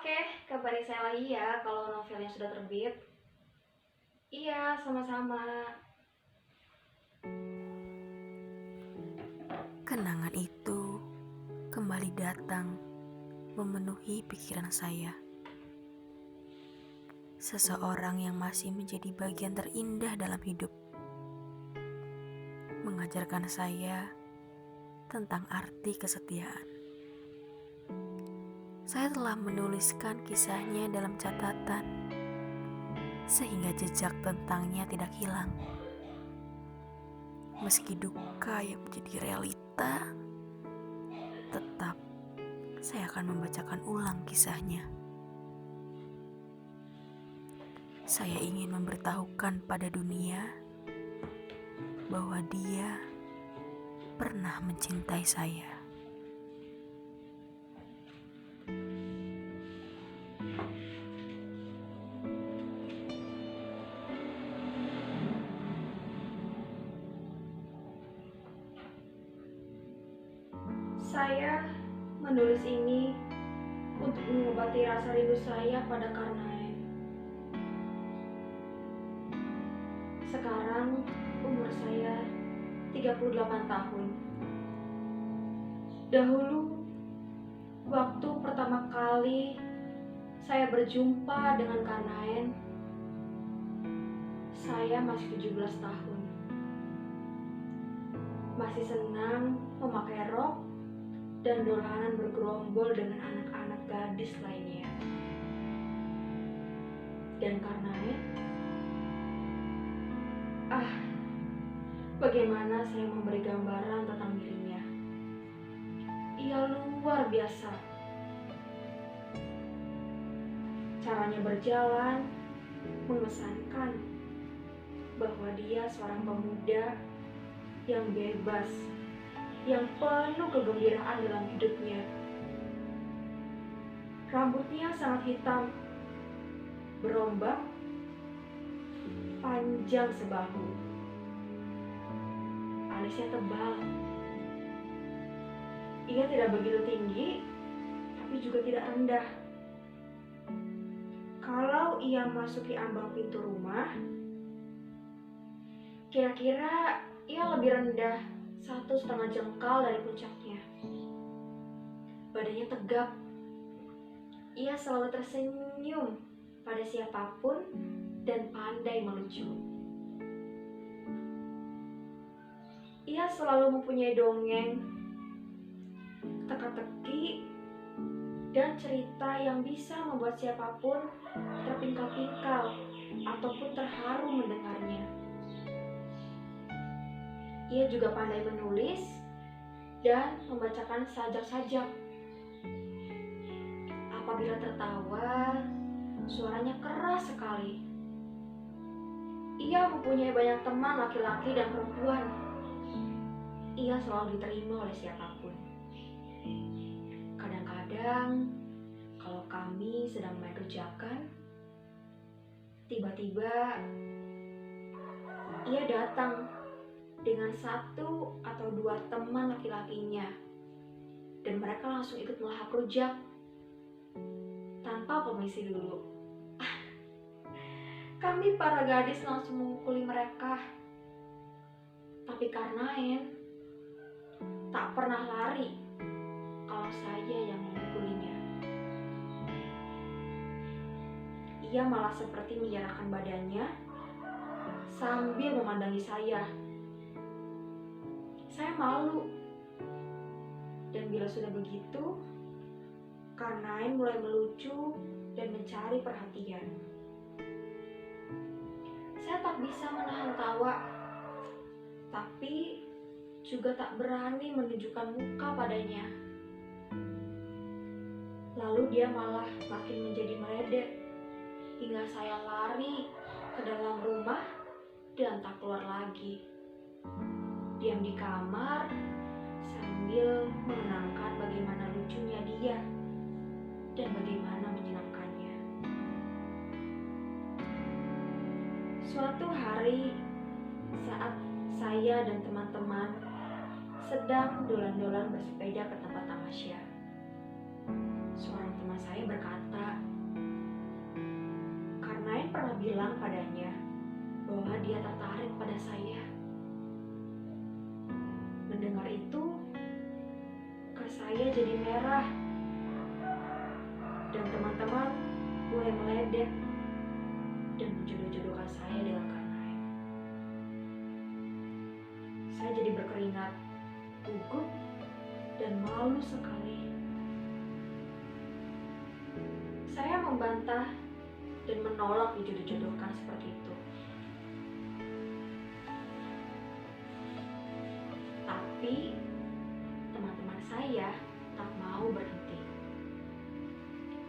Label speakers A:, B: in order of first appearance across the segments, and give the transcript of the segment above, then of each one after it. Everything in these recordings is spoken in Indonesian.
A: Oke, kabari saya lagi ya kalau novelnya sudah terbit. Iya, sama-sama.
B: Kenangan itu kembali datang memenuhi pikiran saya. Seseorang yang masih menjadi bagian terindah dalam hidup, mengajarkan saya tentang arti kesetiaan. Saya telah menuliskan kisahnya dalam catatan, sehingga jejak tentangnya tidak hilang. Meski duka yang menjadi realita, tetap saya akan membacakan ulang kisahnya. Saya ingin memberitahukan pada dunia bahwa dia pernah mencintai saya.
A: Saya menulis ini untuk mengobati rasa rindu saya pada Karnaen. Sekarang umur saya 38 tahun. Dahulu, waktu pertama kali saya berjumpa dengan Karnaen, saya masih 17 tahun. Masih senang memakai rok dan dolanan bergerombol dengan anak-anak gadis lainnya. Dan Karnaen, bagaimana saya memberi gambaran tentang dirinya. Ia luar biasa. Caranya berjalan mengesankan bahwa dia seorang pemuda yang bebas, yang penuh kegembiraan dalam hidupnya. Rambutnya sangat hitam, berombak, panjang sebahu. Alisnya tebal. Ia tidak begitu tinggi, tapi juga tidak rendah. Kalau ia masuki ambang pintu rumah, kira-kira ia lebih rendah 1,5 jengkal dari puncaknya. Badannya tegap. Ia selalu tersenyum pada siapapun dan pandai melucu. Ia selalu mempunyai dongeng, teka-teki, dan cerita yang bisa membuat siapapun terpingkal-pingkal ataupun terharu mendengarnya. Ia juga pandai menulis dan membacakan sajak-sajak. Apabila tertawa, suaranya keras sekali. Ia mempunyai banyak teman laki-laki dan perempuan. Ia selalu diterima oleh siapapun. Kadang-kadang, kalau kami sedang main rujakan, tiba-tiba ia datang dengan 1 atau 2 teman laki-lakinya, dan mereka langsung ikut melahap rujak tanpa permisi dulu. Kami para gadis langsung memukuli mereka, tapi Karnaen tak pernah lari kalau saya yang memukulinya. Ia malah seperti menyerahkan badannya sambil memandangi saya. Saya malu. Dan bila sudah begitu, Karnaen mulai melucu dan mencari perhatian. Saya tak bisa menahan tawa, tapi juga tak berani menunjukkan muka padanya. Lalu dia malah makin menjadi meledek, hingga saya lari ke dalam rumah dan tak keluar lagi. Diam di kamar sambil mengenangkan bagaimana lucunya dia dan bagaimana menyenangkannya. Suatu hari, saat saya dan teman-teman sedang dolan-dolan bersepeda ke tempat tamasya, seorang teman saya berkata, Karnain pernah bilang padanya bahwa dia tertarik pada saya. Mendengar itu, muka saya jadi merah dan teman-teman mulai meledek dan menjodoh-jodohkan saya dengan Karnain. Saya jadi berkeringat, gugup, dan malu sekali. Saya membantah dan menolak dijodoh-jodohkan seperti itu. Tapi teman-teman saya tak mau berhenti.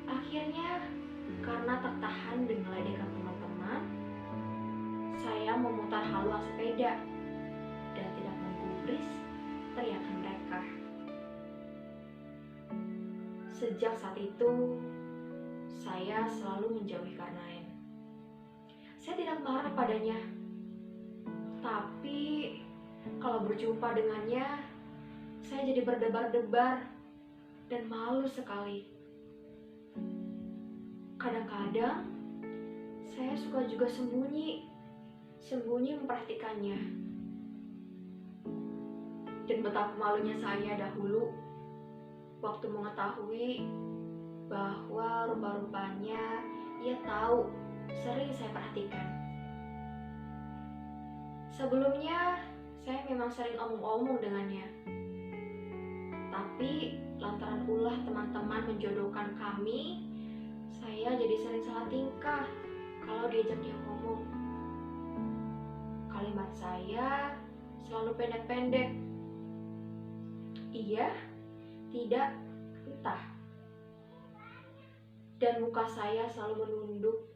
A: Akhirnya, karena tak tahan dengan ledekan teman-teman, saya memutar haluan sepeda dan tidak menggubris teriakan mereka. Sejak saat itu, saya selalu menjauhi Karnain. Saya tidak marah padanya, tapi kalau berjumpa dengannya, saya jadi berdebar-debar dan malu sekali. Kadang-kadang, saya suka juga sembunyi memperhatikannya. Dan betapa malunya saya dahulu waktu mengetahui bahwa rupa-rupanya ia tahu sering saya perhatikan. Sebelumnya, saya memang sering omong-omong dengannya. Tapi lantaran ulah teman-teman menjodohkan kami, saya jadi sering salah tingkah kalau diajak dia ngomong. Kalimat saya selalu pendek-pendek. Iya, tidak, entah. Dan muka saya selalu menunduk.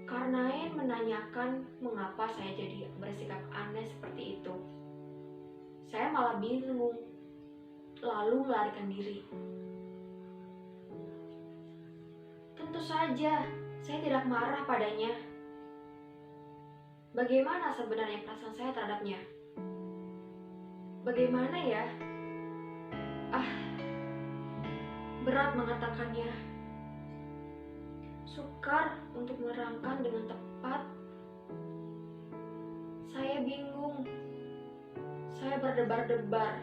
A: Karnain menanyakan mengapa saya jadi bersikap aneh seperti itu. Saya malah bingung, lalu melarikan diri. Tentu saja, saya tidak marah padanya. Bagaimana sebenarnya perasaan saya terhadapnya? Bagaimana ya? Berat mengatakannya. Sukar untuk menerangkan dengan tepat. Saya bingung. Saya berdebar-debar.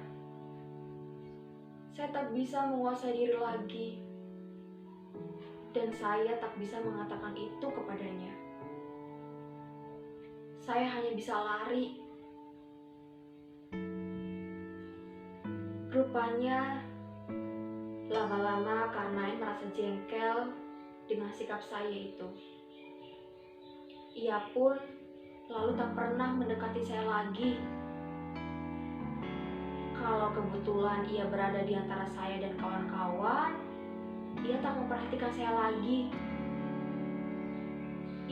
A: Saya tak bisa menguasai diri lagi. Dan saya tak bisa mengatakan itu kepadanya. Saya hanya bisa lari. Rupanya, lama-lama Karnain merasa jengkel dengan sikap saya itu. Ia pun lalu tak pernah mendekati saya lagi. Kalau kebetulan ia berada di antara saya dan kawan-kawan, ia tak memperhatikan saya lagi.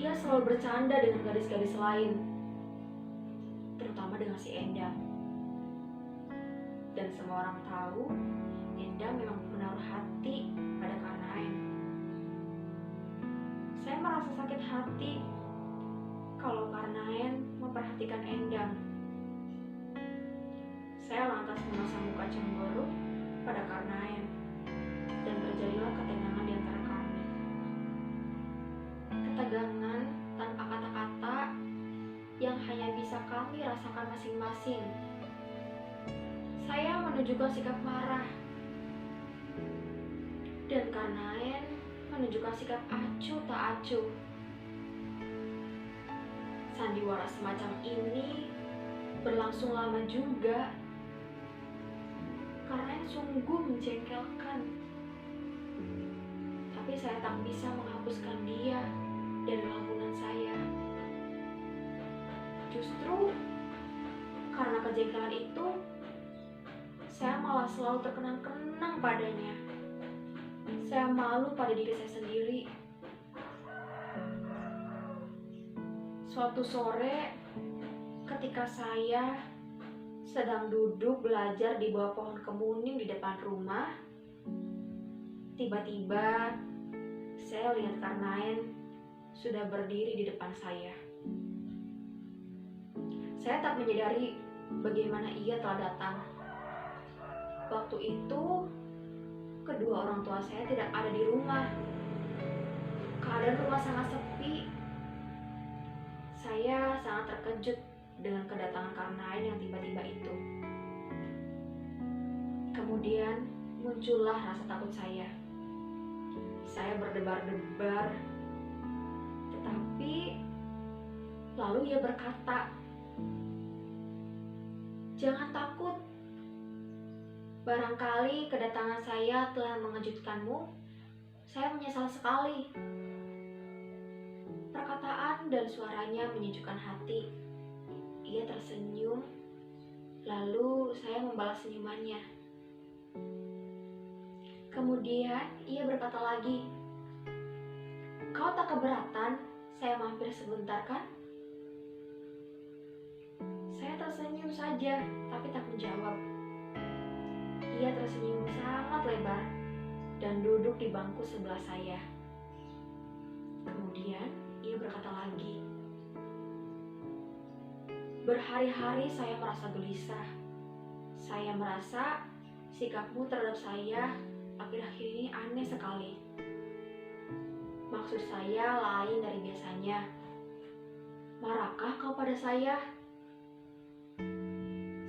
A: Ia selalu bercanda dengan gadis-gadis lain, terutama dengan si Endang. Dan semua orang tahu, Endang memang menaruh hati pada Karnain. Saya merasa sakit hati kalau Karnain memperhatikan Endang. Saya lantas memasang muka cemburu pada Karnain, dan terjadilah ketegangan di antara kami. Ketegangan tanpa kata-kata yang hanya bisa kami rasakan masing-masing. Saya menunjukkan sikap marah, dan Karnain menunjukkan sikap acuh tak acuh. Sandiwara semacam ini berlangsung lama juga. Karnain sungguh menjengkelkan. Tapi saya tak bisa menghapuskan dia dari lamunan saya. Justru karena kejengkelan itu, saya malah selalu terkenang-kenang padanya. Saya malu pada diri saya sendiri. Suatu sore, ketika saya sedang duduk belajar di bawah pohon kemuning di depan rumah, tiba-tiba saya lihat Karnain sudah berdiri di depan saya. Saya tak menyadari bagaimana ia telah datang. Waktu itu, kedua orang tua saya tidak ada di rumah. Keadaan rumah sangat sepi. Saya sangat terkejut dengan kedatangan Kang Nain yang tiba-tiba itu. Kemudian muncullah rasa takut saya. Saya berdebar-debar, tetapi lalu ia berkata, "Jangan takut. Barangkali kedatangan saya telah mengejutkanmu. Saya menyesal sekali." Perkataan dan suaranya menyejukkan hati. Ia tersenyum, lalu saya membalas senyumannya. Kemudian ia berkata lagi, "Kau tak keberatan saya mampir sebentar kan?" Saya tersenyum saja, tapi tak menjawab. Ia tersenyum sangat lebar dan duduk di bangku sebelah saya. Kemudian ia berkata lagi, "Berhari-hari saya merasa gelisah. Saya merasa sikapmu terhadap saya akhir-akhir ini aneh sekali. Maksud saya lain dari biasanya. Marahkah kau pada saya?"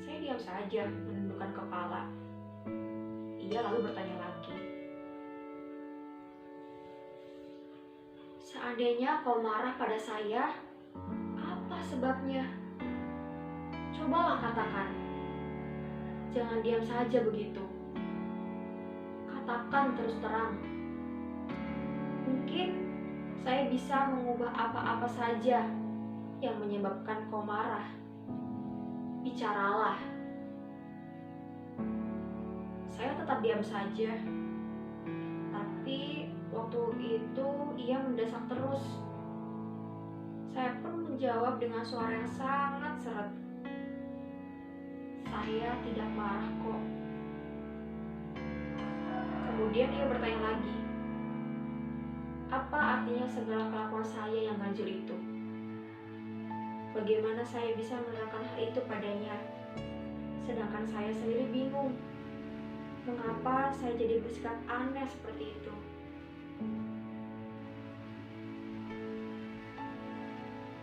A: Saya diam saja menundukkan kepala. Ia lalu bertanya lagi, "Seandainya kau marah pada saya, apa sebabnya? Cobalah katakan. Jangan diam saja begitu. Katakan terus terang. Mungkin saya bisa mengubah apa-apa saja yang menyebabkan kau marah. Bicaralah." Saya tetap diam saja. Tapi waktu itu ia mendesak terus. Saya pun menjawab dengan suara yang sangat seret, "Saya tidak marah kok." Kemudian ia bertanya lagi, "Apa artinya segala kelakuan saya yang ganjil itu? Bagaimana saya bisa menerangkan hal itu padanya? Sedangkan saya sendiri bingung. Mengapa saya jadi bersikap aneh seperti itu?"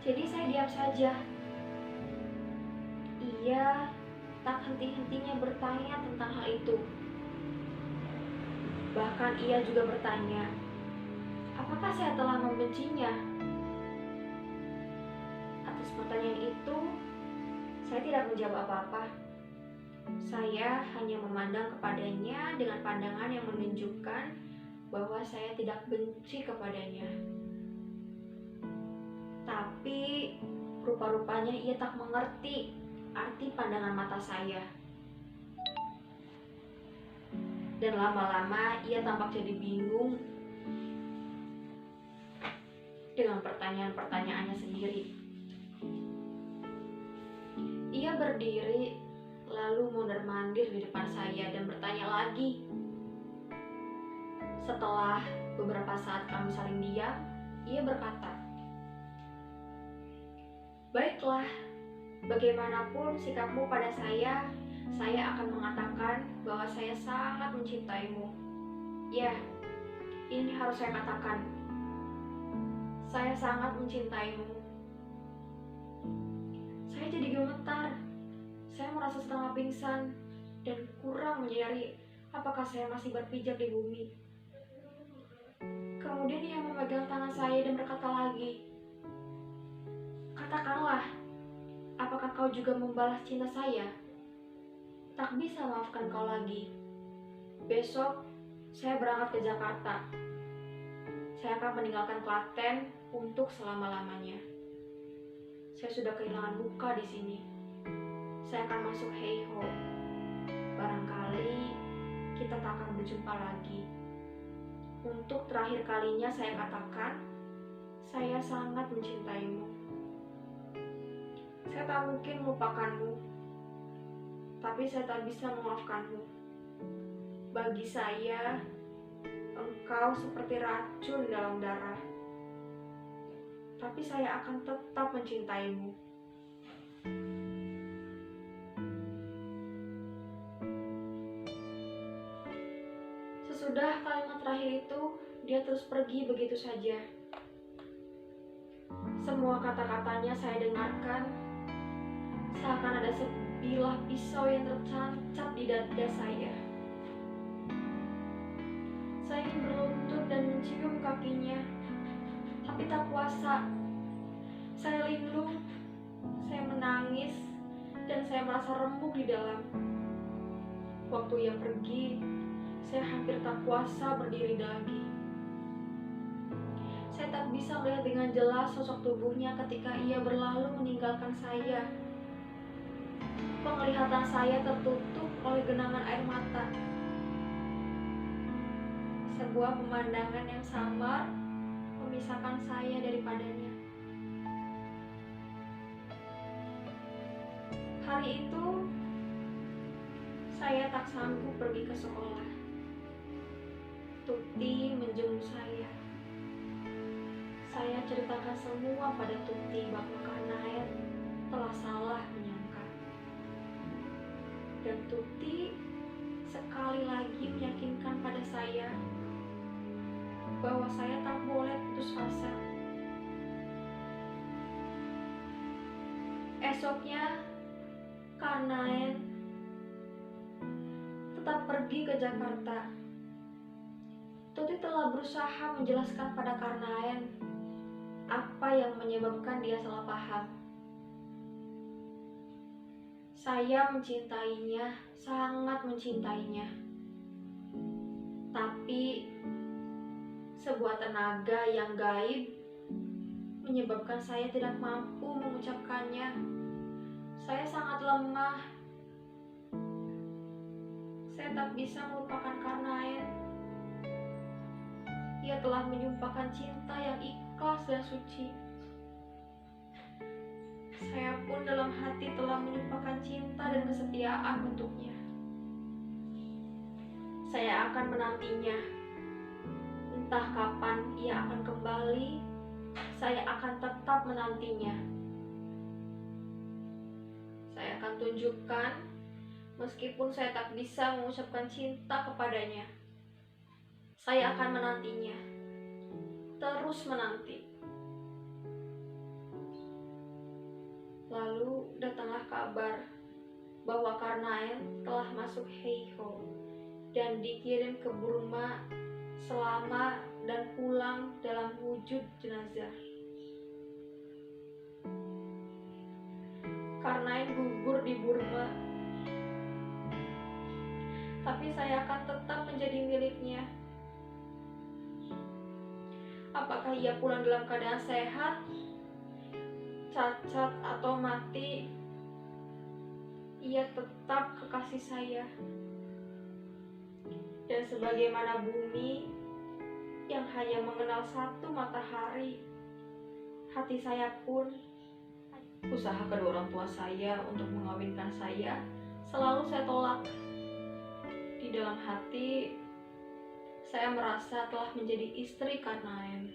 A: Jadi saya diam saja. Ia tak henti-hentinya bertanya tentang hal itu. Bahkan ia juga bertanya, apakah saya telah membencinya? Atas pertanyaan itu, saya tidak menjawab apa-apa. Saya hanya memandang kepadanya dengan pandangan yang menunjukkan bahwa saya tidak benci kepadanya. Tapi rupa-rupanya ia tak mengerti arti pandangan mata saya. Dan lama-lama ia tampak jadi bingung dengan pertanyaan-pertanyaannya sendiri. Ia berdiri lalu mondar-mandir di depan saya dan bertanya lagi. Setelah beberapa saat kami saling diam, ia berkata, "Baiklah, bagaimanapun sikapmu pada saya akan mengatakan bahwa saya sangat mencintaimu. Ya, ini harus saya katakan. Saya sangat mencintaimu." Saya jadi gemetar. Saya merasa setengah pingsan dan kurang menyadari apakah saya masih berpijak di bumi. Kemudian ia memegang tangan saya dan berkata lagi, "Katakanlah, apakah kau juga membalas cinta saya? Tak bisa maafkan kau lagi. Besok saya berangkat ke Jakarta. Saya akan meninggalkan Klaten untuk selama-lamanya. Saya sudah kehilangan muka di sini. Saya akan masuk Heiho. Barangkali kita tak akan berjumpa lagi. Untuk terakhir kalinya saya katakan, saya sangat mencintaimu. Saya tak mungkin melupakanmu, tapi saya tak bisa memaafkanmu. Bagi saya, engkau seperti racun dalam darah. Tapi saya akan tetap mencintaimu." Sesudah kalimat terakhir itu, dia terus pergi begitu saja. Semua kata-katanya saya dengarkan, seakan ada sebilah pisau yang tertancap di dada saya. Saya ingin berlutut dan mencium kakinya, tapi tak kuasa. Saya linglung, saya menangis, dan saya merasa remuk di dalam. Waktu ia pergi, saya hampir tak kuasa berdiri lagi. Saya tak bisa melihat dengan jelas sosok tubuhnya ketika ia berlalu meninggalkan saya. Penglihatan saya tertutup oleh genangan air mata. Sebuah pemandangan yang samar memisahkan saya daripadanya. Hari itu, saya tak sanggup pergi ke sekolah. Tuti menjenguk saya. Saya ceritakan semua pada Tuti bahwa Karnaen telah salah menyangka. Dan Tuti sekali lagi meyakinkan pada saya bahwa saya tak boleh putus asa. Esoknya, Karnaen tetap pergi ke Jakarta. Tuti telah berusaha menjelaskan pada Karnaen apa yang menyebabkan dia salah paham. Saya mencintainya, sangat mencintainya. Tapi sebuah tenaga yang gaib menyebabkan saya tidak mampu mengucapkannya. Saya sangat lemah. Saya tak bisa melupakan Karnaen. Ia telah menyumpahkan cinta yang ikhlas dan suci. Saya pun dalam hati telah menyumpahkan cinta dan kesetiaan untuknya. Saya akan menantinya. Entah kapan ia akan kembali, saya akan tetap menantinya. Saya akan tunjukkan, meskipun saya tak bisa mengucapkan cinta kepadanya. Saya akan menantinya, terus menanti. Lalu datanglah kabar bahwa Karnaen telah masuk Heiho dan dikirim ke Burma selama dan pulang dalam wujud jenazah. Karnaen gugur di Burma, tapi saya akan tetap menjadi miliknya. Apakah ia pulang dalam keadaan sehat, cacat, atau mati, ia tetap kekasih saya. Dan sebagaimana bumi yang hanya mengenal satu matahari, hati saya pun, usaha kedua orang tua saya untuk mengawinkan saya selalu saya tolak. Di dalam hati, saya merasa telah menjadi istri Karnaen.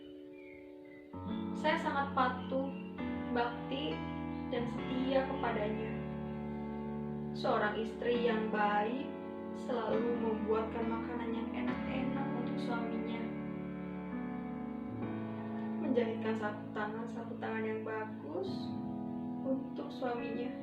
A: Saya sangat patuh, bakti, dan setia kepadanya. Seorang istri yang baik selalu membuatkan makanan yang enak-enak untuk suaminya. Menjahitkan sapu tangan yang bagus untuk suaminya.